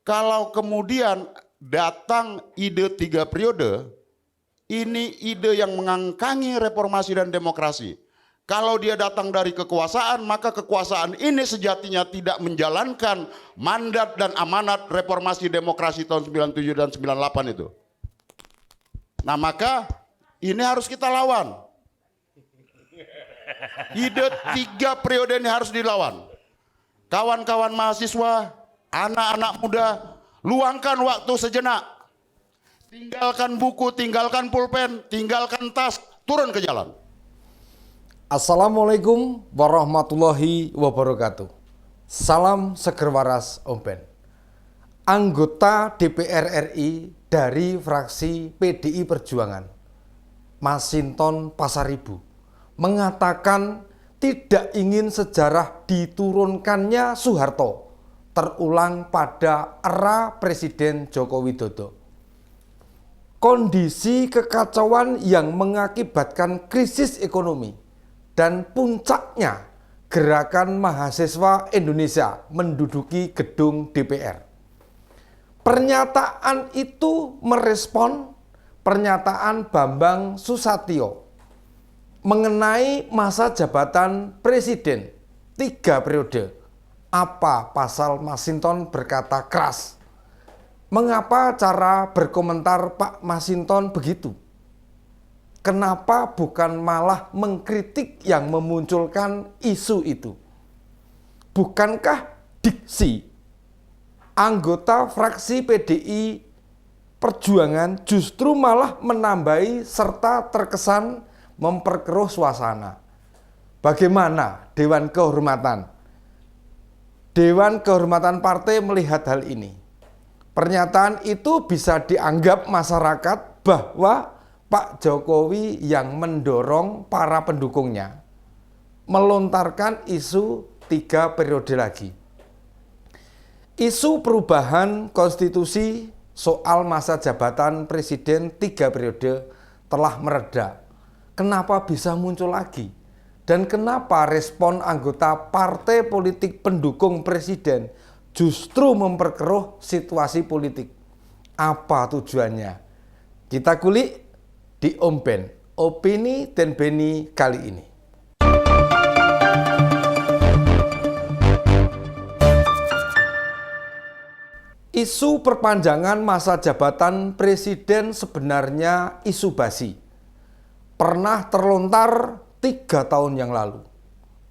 Kalau kemudian datang ide 3 periode, ini ide yang mengangkangi reformasi dan demokrasi. Kalau dia datang dari kekuasaan, maka kekuasaan ini sejatinya tidak menjalankan mandat dan amanat reformasi demokrasi tahun 97 dan 98 itu. Nah, maka ini harus kita lawan. Ide 3 periode ini harus dilawan. Kawan-kawan mahasiswa, anak-anak muda, luangkan waktu sejenak. Tinggalkan buku, tinggalkan pulpen, tinggalkan tas, turun ke jalan. Assalamualaikum warahmatullahi wabarakatuh. Salam seger waras Om Ben. Anggota DPR RI dari fraksi PDI Perjuangan, Masinton Pasaribu, mengatakan tidak ingin sejarah diturunkannya Soeharto terulang pada era Presiden Joko Widodo. Kondisi kekacauan yang mengakibatkan krisis ekonomi dan puncaknya gerakan mahasiswa Indonesia menduduki gedung DPR. Pernyataan itu merespon pernyataan Bambang Susatyo mengenai masa jabatan presiden 3 periode. Apa pasal Masinton berkata keras? Mengapa cara berkomentar Pak Masinton begitu? Kenapa bukan malah mengkritik yang memunculkan isu itu? Bukankah diksi anggota fraksi PDI Perjuangan justru malah menambahi serta terkesan memperkeruh suasana? Bagaimana Dewan Kehormatan? Dewan Kehormatan Partai melihat hal ini. Pernyataan itu bisa dianggap masyarakat bahwa Pak Jokowi yang mendorong para pendukungnya melontarkan isu 3 periode lagi. Isu perubahan konstitusi soal masa jabatan presiden 3 periode telah mereda. Kenapa bisa muncul lagi? Dan kenapa respon anggota partai politik pendukung presiden justru memperkeruh situasi politik? Apa tujuannya? Kita kulik di Om Ben, opini dan Beni kali ini. Isu perpanjangan masa jabatan presiden sebenarnya isu basi. Pernah terlontar 3 tahun yang lalu.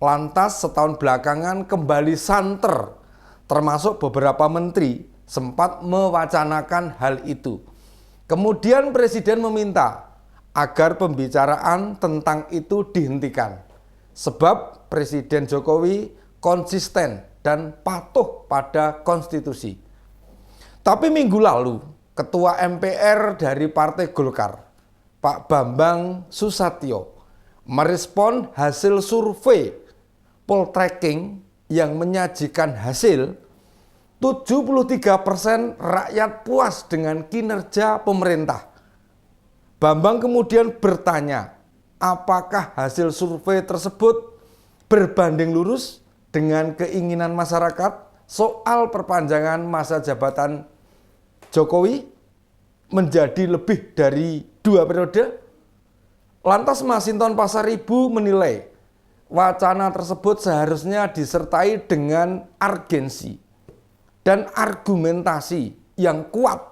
Lantas setahun belakangan kembali santer, termasuk beberapa menteri sempat mewacanakan hal itu. Kemudian presiden meminta agar pembicaraan tentang itu dihentikan. Sebab Presiden Jokowi konsisten dan patuh pada konstitusi. Tapi minggu lalu, Ketua MPR dari Partai Golkar, Pak Bambang Susatyo, merespon hasil survei poltreking yang menyajikan hasil 73% rakyat puas dengan kinerja pemerintah. Bambang kemudian bertanya, apakah hasil survei tersebut berbanding lurus dengan keinginan masyarakat soal perpanjangan masa jabatan Jokowi menjadi lebih dari 2 periode? Lantas Masinton Pasaribu menilai wacana tersebut seharusnya disertai dengan urgensi dan argumentasi yang kuat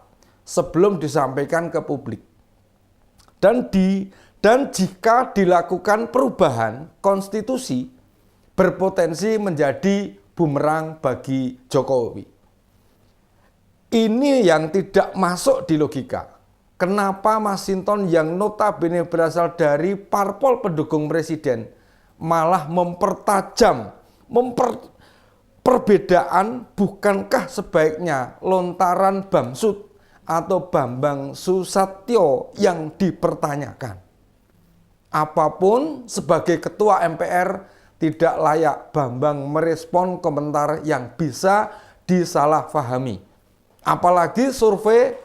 sebelum disampaikan ke publik. Dan jika dilakukan perubahan konstitusi, berpotensi menjadi bumerang bagi Jokowi. Ini yang tidak masuk di logika. Kenapa Masinton yang notabene berasal dari parpol pendukung presiden malah mempertajam perbedaan? Bukankah sebaiknya lontaran Bamsud atau Bambang Susatyo yang dipertanyakan? Apapun, sebagai ketua MPR tidak layak Bambang merespon komentar yang bisa disalahpahami. Apalagi survei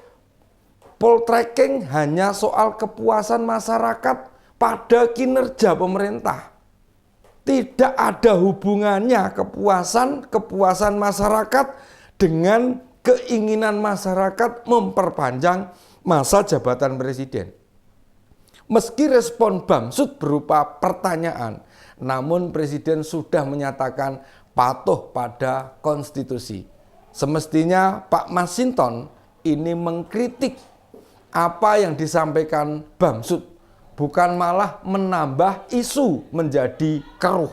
poltreking hanya soal kepuasan masyarakat pada kinerja pemerintah. Tidak ada hubungannya kepuasan masyarakat dengan keinginan masyarakat memperpanjang masa jabatan presiden. Meski respon Bamsud berupa pertanyaan, namun presiden sudah menyatakan patuh pada konstitusi. Semestinya Pak Masinton ini mengkritik apa yang disampaikan Bamsud, bukan malah menambah isu menjadi keruh.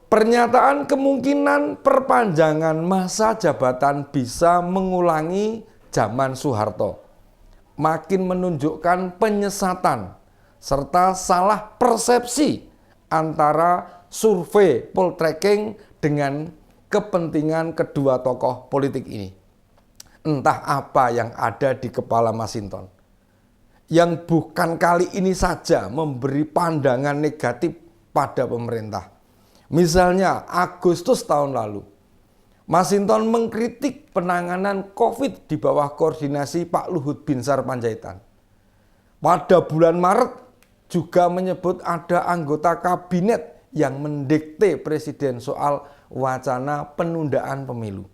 Pernyataan kemungkinan perpanjangan masa jabatan bisa mengulangi zaman Soeharto makin menunjukkan penyesatan serta salah persepsi antara survei poltreking dengan kepentingan kedua tokoh politik ini. Entah apa yang ada di kepala Masinton, yang bukan kali ini saja memberi pandangan negatif pada pemerintah. Misalnya Agustus tahun lalu, Masinton mengkritik penanganan COVID di bawah koordinasi Pak Luhut Binsar Panjaitan. Pada bulan Maret juga menyebut ada anggota kabinet yang mendikte presiden soal wacana penundaan pemilu.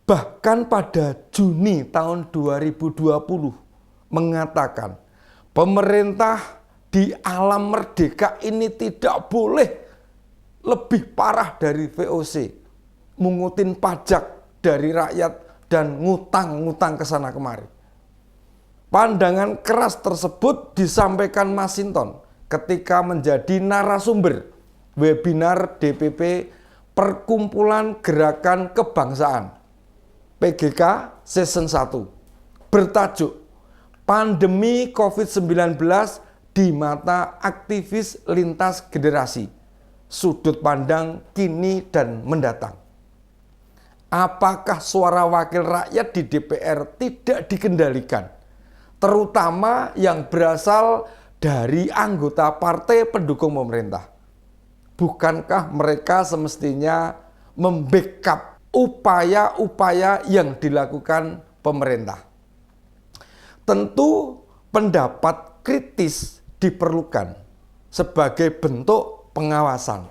Bahkan pada Juni tahun 2020 mengatakan pemerintah di alam merdeka ini tidak boleh lebih parah dari VOC, mengutin pajak dari rakyat dan ngutang-ngutang ke sana kemari. Pandangan keras tersebut disampaikan Masinton ketika menjadi narasumber webinar DPP Perkumpulan Gerakan Kebangsaan PGK Season 1 bertajuk Pandemi COVID-19 di Mata Aktivis Lintas Generasi, Sudut Pandang Kini dan Mendatang. Apakah suara wakil rakyat di DPR tidak dikendalikan, terutama yang berasal dari anggota partai pendukung pemerintah? Bukankah mereka semestinya membackup upaya-upaya yang dilakukan pemerintah? Tentu pendapat kritis diperlukan sebagai bentuk pengawasan.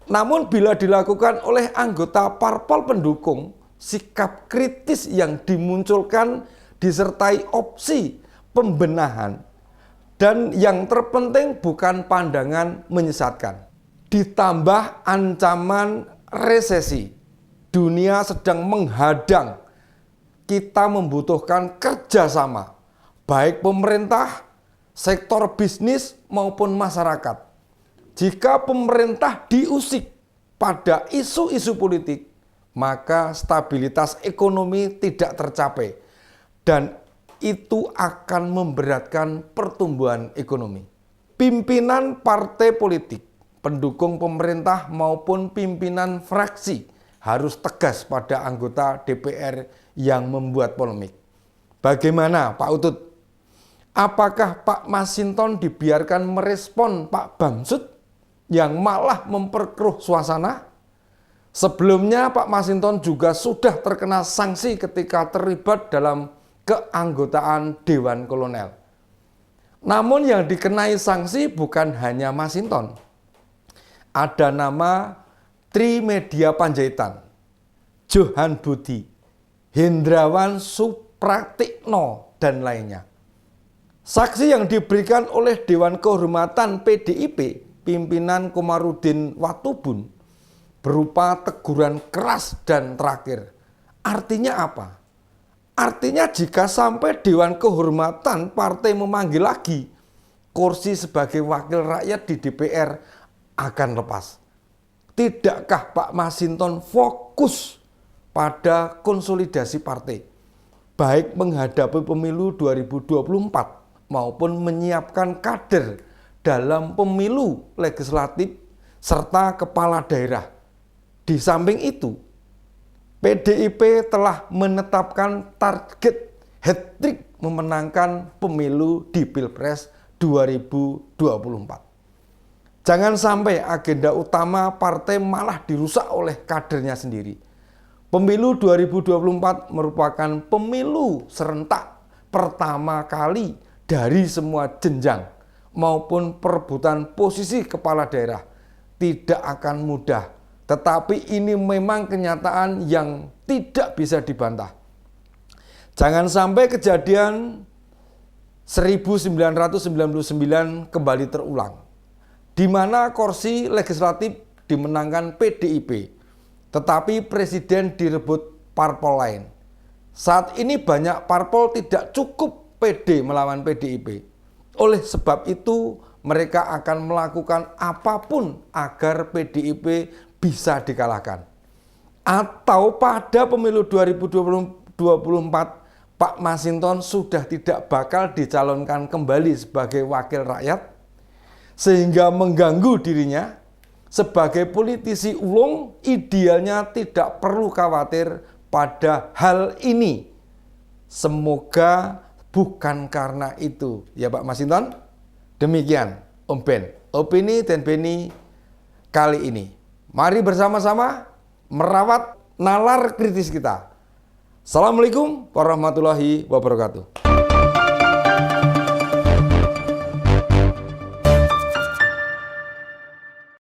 Namun bila dilakukan oleh anggota parpol pendukung, sikap kritis yang dimunculkan disertai opsi pembenahan dan yang terpenting bukan pandangan menyesatkan. Ditambah ancaman resesi, dunia sedang menghadang, kita membutuhkan kerjasama, baik pemerintah, sektor bisnis maupun masyarakat. Jika pemerintah diusik pada isu-isu politik, maka stabilitas ekonomi tidak tercapai dan itu akan memberatkan pertumbuhan ekonomi. Pimpinan partai politik, pendukung pemerintah maupun pimpinan fraksi harus tegas pada anggota DPR yang membuat polemik. Bagaimana Pak Utut? Apakah Pak Masinton dibiarkan merespon Pak Bamsud yang malah memperkeruh suasana? Sebelumnya Pak Masinton juga sudah terkena sanksi ketika terlibat dalam keanggotaan Dewan Kolonel. Namun yang dikenai sanksi bukan hanya Masinton. Ada nama Trimedia Panjaitan, Johan Budi, Hendrawan Supratikno, dan lainnya. Saksi yang diberikan oleh Dewan Kehormatan PDIP, pimpinan Komarudin Watubun, berupa teguran keras dan terakhir. Artinya apa? Artinya jika sampai Dewan Kehormatan partai memanggil lagi, kursi sebagai wakil rakyat di DPR akan lepas. Tidakkah Pak Masinton fokus pada konsolidasi partai, baik menghadapi pemilu 2024 maupun menyiapkan kader dalam pemilu legislatif serta kepala daerah? Di samping itu, PDIP telah menetapkan target hat-trick memenangkan pemilu di Pilpres 2024. Jangan sampai agenda utama partai malah dirusak oleh kadernya sendiri. Pemilu 2024 merupakan pemilu serentak pertama kali dari semua jenjang maupun perebutan posisi kepala daerah. Tidak akan mudah Tetapi ini memang kenyataan yang tidak bisa dibantah. Jangan sampai kejadian 1999 kembali terulang, di mana kursi legislatif dimenangkan PDIP, tetapi presiden direbut parpol lain. Saat ini banyak parpol tidak cukup pede melawan PDIP. Oleh sebab itu, mereka akan melakukan apapun agar PDIP bisa dikalahkan. Atau pada pemilu 2024, Pak Masinton sudah tidak bakal dicalonkan kembali sebagai wakil rakyat, sehingga mengganggu dirinya. Sebagai politisi ulung, idealnya tidak perlu khawatir pada hal ini. Semoga bukan karena itu, ya Pak Masinton. Demikian Om Ben, opini dan Beni kali ini. Mari bersama-sama merawat nalar kritis kita. Assalamualaikum warahmatullahi wabarakatuh.